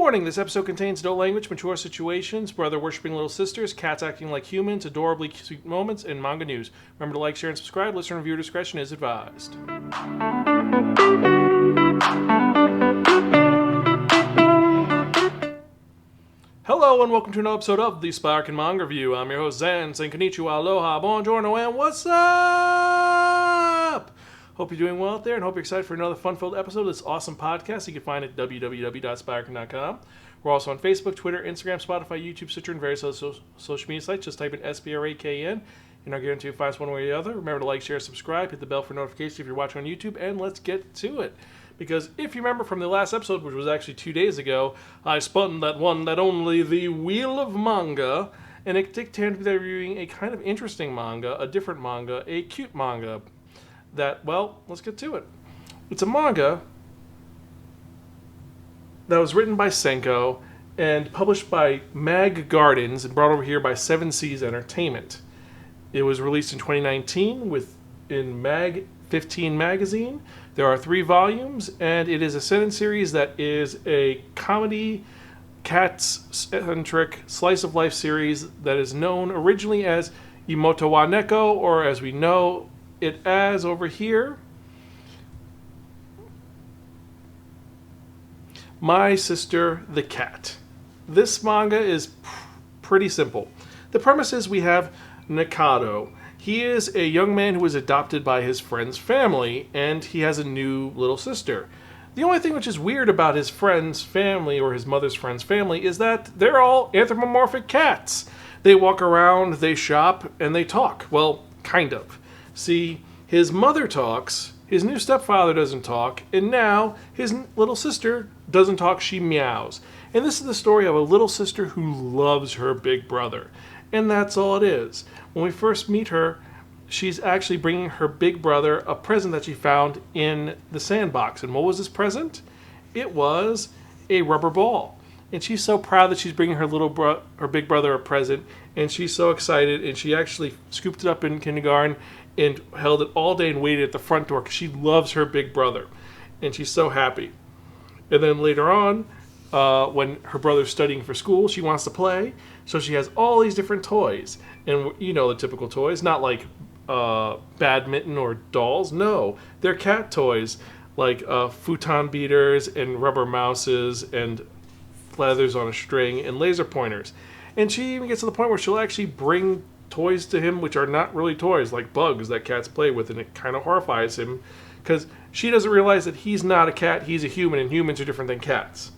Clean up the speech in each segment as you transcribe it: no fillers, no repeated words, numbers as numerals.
Warning, this episode contains adult language, mature situations, brother worshipping little sisters, cats acting like humans, adorably cute moments, and manga news. Remember to like, share, and subscribe. Listener and viewer discretion is advised. Hello and welcome to another episode of the Spiraken Manga Review. I'm your host Zen, saying konnichiwa, aloha, buongiorno, and what's up? Hope you're doing well out there and hope you're excited for another fun-filled episode of this awesome podcast you can find at www.spiraken.com. We're also on Facebook, Twitter, Instagram, Spotify, YouTube, Stitcher, and various other social media sites. Just type in SPRAKN and I'll guarantee you find us one way or the other. Remember to like, share, subscribe, hit the bell for notifications if you're watching on YouTube, and let's get to it. Because if you remember from the last episode, which was actually 2 days ago, I spun that one that only the Wheel of Manga, and it turned to be reviewing a kind of interesting manga, a different manga, a cute manga. That, well, let's get to it. It's a manga that was written by Senko and published by Mag Gardens and brought over here by 7 Seas Entertainment. It was released in 2019 in Mag 15 magazine. There are 3 volumes, and it is a seinen series that is a comedy, cat-centric, slice-of-life series that is known originally as Imoto wa Neko, or as we know it as over here, My Sister the Cat. This manga is pretty simple. The premise is we have Nakado. He is a young man who was adopted by his friend's family, and he has a new little sister. The only thing which is weird about his friend's family, or his mother's friend's family, is that they're all anthropomorphic cats. They walk around, they shop, and they talk. Well, kind of. See, his mother talks, his new stepfather doesn't talk, and now his little sister doesn't talk, she meows. And this is the story of a little sister who loves her big brother. And that's all it is. When we first meet her, she's actually bringing her big brother a present that she found in the sandbox. And what was this present? It was a rubber ball. And she's so proud that she's bringing her big brother a present, and she's so excited, and she actually scooped it up in kindergarten and held it all day and waited at the front door because she loves her big brother, and she's so happy. And then later on, when her brother's studying for school, she wants to play, so she has all these different toys, and you know the typical toys, not like badminton or dolls. No, they're cat toys, like futon beaters and rubber mouses and feathers on a string and laser pointers. And she even gets to the point where she'll actually bring toys to him which are not really toys, like bugs that cats play with, and it kind of horrifies him because she doesn't realize that he's not a cat, he's a human, and humans are different than cats.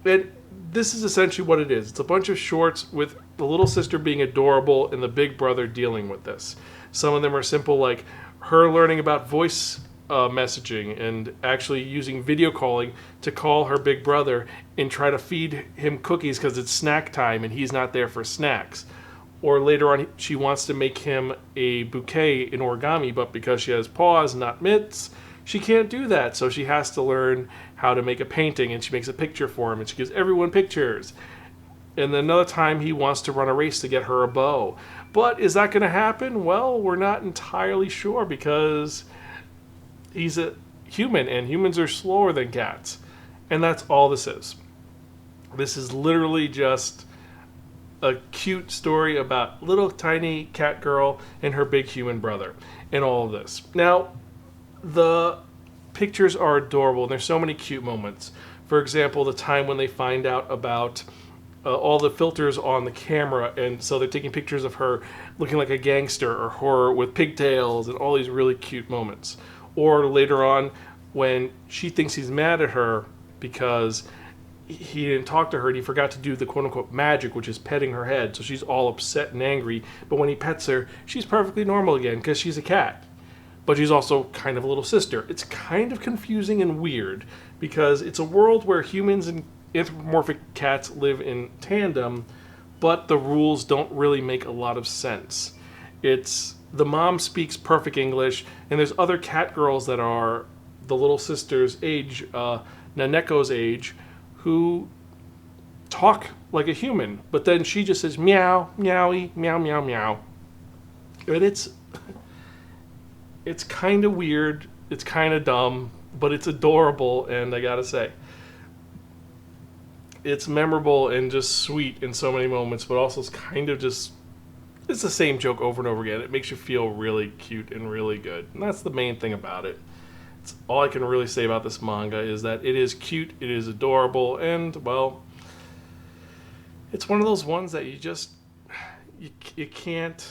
And this is essentially what it is. It's a bunch of shorts with the little sister being adorable and the big brother dealing with this. Some of them are simple, like her learning about voice messaging and actually using video calling to call her big brother and try to feed him cookies because it's snack time and he's not there for snacks. Or later on, she wants to make him a bouquet in origami, but because she has paws, not mitts, she can't do that. So she has to learn how to make a painting, and she makes a picture for him, and she gives everyone pictures. And then another time, he wants to run a race to get her a bow. But is that going to happen? Well, we're not entirely sure because he's a human, and humans are slower than cats. And that's all this is. This is literally just a cute story about little tiny cat girl and her big human brother and all of this. Now, the pictures are adorable, and there's so many cute moments. For example, the time when they find out about all the filters on the camera, and so they're taking pictures of her looking like a gangster or her with pigtails and all these really cute moments. Or later on, when she thinks he's mad at her because he didn't talk to her and he forgot to do the quote-unquote magic, which is petting her head, so she's all upset and angry. But when he pets her, she's perfectly normal again because she's a cat. But she's also kind of a little sister. It's kind of confusing and weird because it's a world where humans and anthropomorphic cats live in tandem, but the rules don't really make a lot of sense. The mom speaks perfect English, and there's other cat girls that are the little sister's age, Naneko's age, who talk like a human, but then she just says meow, meowy, meow, meow, meow. And it's kind of weird, it's kind of dumb, but it's adorable, and I gotta say, It's memorable and just sweet in so many moments, but also it's kind of just it's the same joke over and over again. It makes you feel really cute and really good, and that's the main thing about it. It's all I can really say about this manga is that it is cute, it is adorable, and well, it's one of those ones that you can't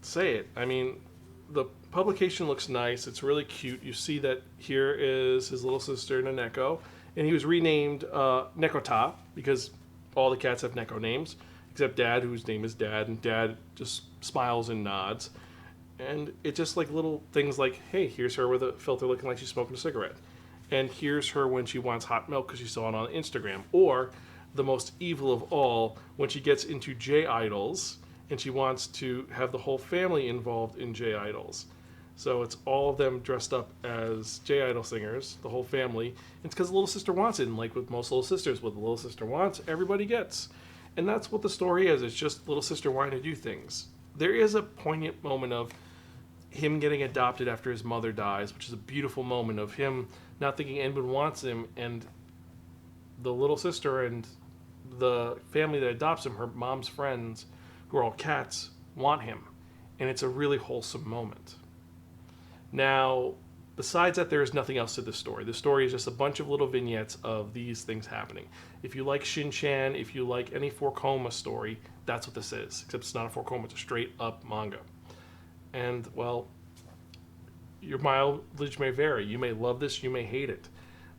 say it. I mean, the publication looks nice. It's really cute. You see that here is his little sister Naneko, and he was renamed Nekota because all the cats have Neko names, except Dad, whose name is Dad, and Dad just smiles and nods. And it's just like little things like, hey, here's her with a filter looking like she's smoking a cigarette. And here's her when she wants hot milk because she saw it on Instagram. Or the most evil of all, when she gets into J Idols and she wants to have the whole family involved in J Idols. So it's all of them dressed up as J Idol singers, the whole family. It's because the little sister wants it. And like with most little sisters, what the little sister wants, everybody gets. And that's what the story is. It's just little sister wanting to do things. There is a poignant moment of him getting adopted after his mother dies, which is a beautiful moment of him not thinking anyone wants him, and the little sister and the family that adopts him, her mom's friends, who are all cats, want him. And it's a really wholesome moment. Now, besides that, there is nothing else to this story. The story is just a bunch of little vignettes of these things happening. If you like Shin-chan, if you like any 4-koma story, that's what this is. Except it's not a 4-koma, it's a straight-up manga. And, well, your mileage may vary. You may love this, you may hate it.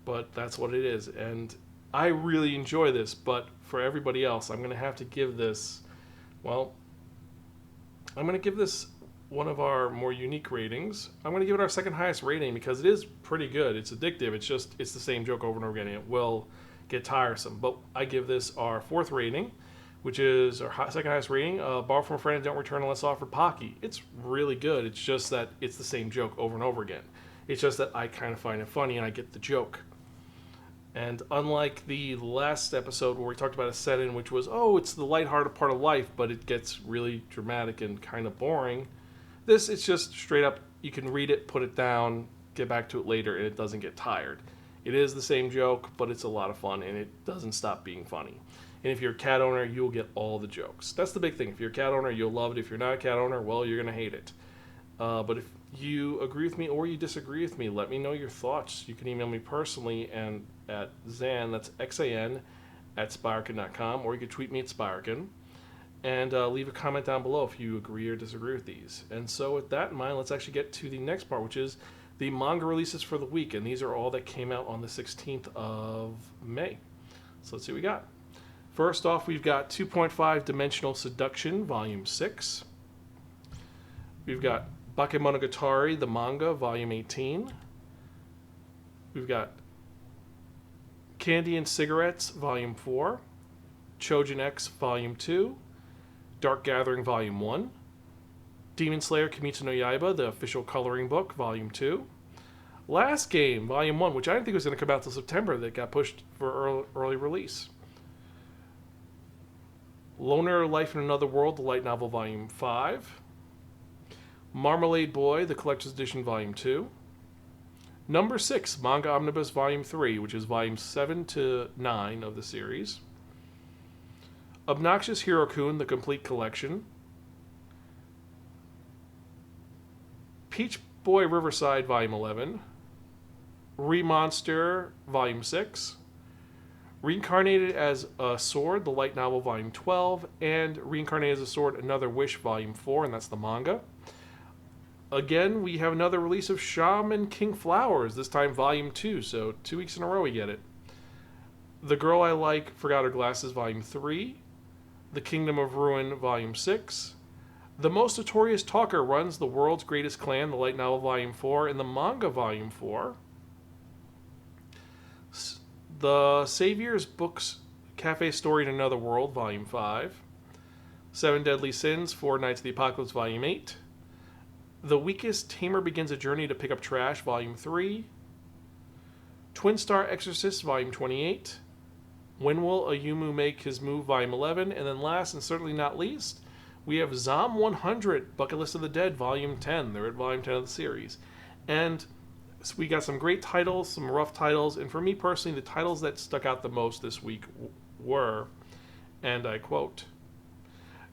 But that's what it is. And I really enjoy this, but for everybody else, I'm going to have to give this, well, I'm going to give this one of our more unique ratings. I'm going to give it our second highest rating because it is pretty good. It's addictive. It's the same joke over and over again. It will get tiresome. But I give this our fourth rating, which is our second highest rating. Borrow from a friend and don't return unless offered Pocky. It's really good. It's just that it's the same joke over and over again. It's just that I kind of find it funny and I get the joke. And unlike the last episode where we talked about a seinen, which was, oh, it's the lighthearted part of life, but it gets really dramatic and kind of boring, this, it's just straight up, you can read it, put it down, get back to it later, and it doesn't get tired. It is the same joke, but it's a lot of fun, and it doesn't stop being funny. And if you're a cat owner, you'll get all the jokes. That's the big thing. If you're a cat owner, you'll love it. If you're not a cat owner, well, you're going to hate it. But if you agree with me or you disagree with me, let me know your thoughts. You can email me personally and at Zan, that's Xan, at Spiraken.com, or you can tweet me at Spiraken. And leave a comment down below if you agree or disagree with these. And so with that in mind, let's actually get to the next part, which is the manga releases for the week. And these are all that came out on the 16th of May. So let's see what we got. First off, we've got 2.5 Dimensional Seduction, Volume 6. We've got Bakemonogatari, the manga, Volume 18. We've got Candy and Cigarettes, Volume 4. Chojin X, Volume 2. Dark Gathering, Volume 1. Demon Slayer Kimetsu no Yaiba, the official coloring book, Volume 2. Last Game, Volume 1, which I didn't think was going to come out till September, that got pushed for early release. Loner Life in Another World, the light novel, Volume 5. Marmalade Boy, the Collector's Edition, Volume 2. Number 6, Manga Omnibus, Volume 3, which is Volume 7 to 9 of the series. Obnoxious Hero-kun, the complete collection. Peach Boy Riverside, Volume 11. Remonster, Volume 6. Reincarnated as a Sword, the light novel, Volume 12. And Reincarnated as a Sword, Another Wish, Volume 4, and that's the manga. Again, we have another release of Shaman King Flowers, this time Volume 2, so 2 weeks in a row we get it. The Girl I Like Forgot Her Glasses, Volume 3. The Kingdom of Ruin, Volume 6. The Most Notorious Talker Runs the World's Greatest Clan, the light novel, Volume 4, and the manga, Volume 4. The Savior's Books Cafe Story in Another World, Volume 5. 7 Deadly Sins, 4 Nights of the Apocalypse, Volume 8. The Weakest Tamer Begins a Journey to Pick Up Trash, Volume 3. Twin Star Exorcist, Volume 28. When Will Ayumu Make His Move, Volume 11. And then last and certainly not least, we have Zom 100, Bucket List of the Dead, Volume 10. They're at Volume 10 of the series. And we got some great titles, some rough titles, and for me personally, the titles that stuck out the most this week were, and I quote,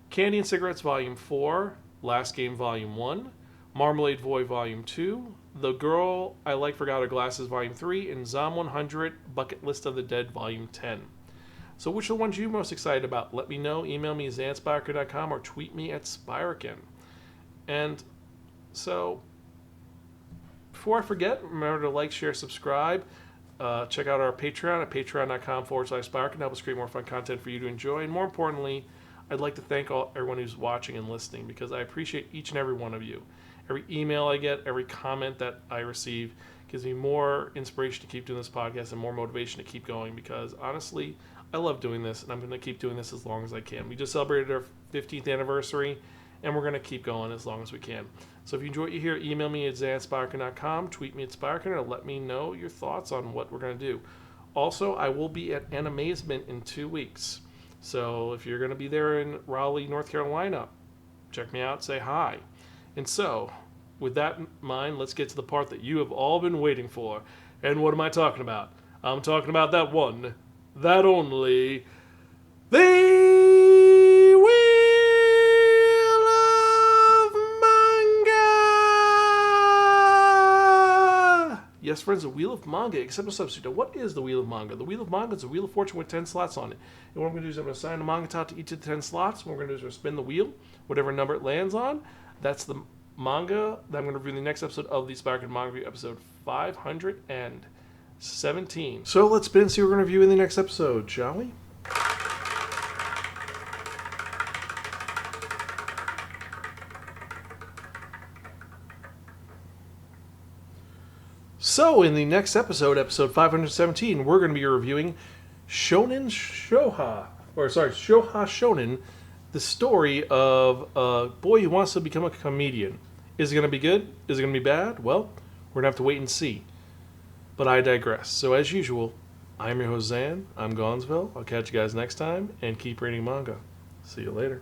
Candy and Cigarettes Volume 4, Last Game Volume 1, Marmalade Boy Volume 2, The Girl I Like Forgot Her Glasses Volume 3, and Zom 100 Bucket List of the Dead Volume 10. So which are the ones you're most excited about? Let me know. Email me at zanspiraken.com or tweet me at Spiraken. And so, before I forget, remember to like, share, subscribe. Check out our Patreon at patreon.com/Spiraken. Help us create more fun content for you to enjoy. And more importantly, I'd like to thank everyone who's watching and listening because I appreciate each and every one of you. Every email I get, every comment that I receive gives me more inspiration to keep doing this podcast and more motivation to keep going because honestly, I love doing this and I'm going to keep doing this as long as I can. We just celebrated our 15th anniversary and we're going to keep going as long as we can. So if you enjoy what you hear, email me at zanspiraken.com, tweet me at Spiraken, or let me know your thoughts on what we're going to do. Also, I will be at Animazement in 2 weeks. So if you're going to be there in Raleigh, North Carolina, check me out, say hi. And so, with that in mind, let's get to the part that you have all been waiting for. And what am I talking about? I'm talking about that one, that only, the Wheel of Manga! Yes, friends, the Wheel of Manga, except a substitute. Now, what is the Wheel of Manga? The Wheel of Manga is a Wheel of Fortune with 10 slots on it. And what I'm going to do is I'm going to assign a manga top to each of the 10 slots. What we're going to do is we're going to spin the wheel, whatever number it lands on. That's the manga that I'm going to review in the next episode of the Spiraken Manga Review, episode 517. So let's spin and see what we're going to review in the next episode, shall we? So in the next episode, episode 517, we're going to be reviewing Shoha Shonen, the story of a boy who wants to become a comedian. Is it going to be good? Is it going to be bad? Well, we're going to have to wait and see. But I digress. So as usual, I'm your host Zan. I'm Gonzville. I'll catch you guys next time, and keep reading manga. See you later.